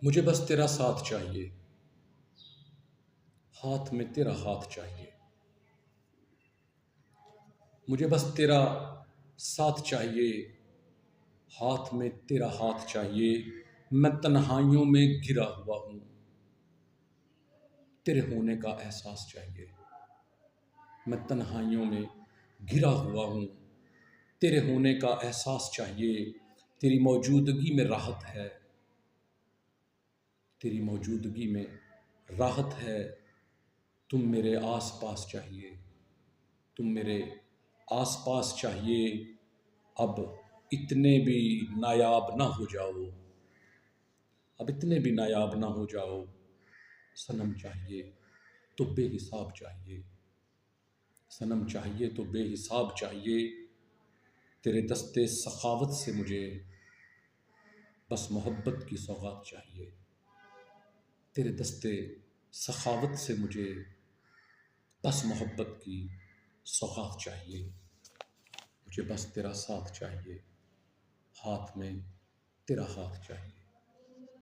मुझे बस तेरा साथ चाहिए, हाथ में तेरा हाथ चाहिए। मुझे बस तेरा साथ चाहिए, हाथ में तेरा हाथ चाहिए। मैं तन्हाइयों में घिरा हुआ हूँ, तेरे होने का एहसास चाहिए। मैं तन्हाइयों में घिरा हुआ हूँ, तेरे होने का एहसास चाहिए। तेरी मौजूदगी में राहत है, तेरी मौजूदगी में राहत है। तुम मेरे आस-पास चाहिए, तुम मेरे आस-पास चाहिए। अब इतने भी नायाब ना हो जाओ, अब इतने भी नायाब ना हो जाओ। सनम चाहिए तो बेहिसाब चाहिए, सनम चाहिए तो बेहिसाब चाहिए। तेरे दस्ते सखावत से मुझे बस मोहब्बत की सौगात चाहिए। तेरे दस्ते सखावत से मुझे बस मोहब्बत की सौगात चाहिए। मुझे बस तेरा साथ चाहिए, हाथ में तेरा हाथ चाहिए।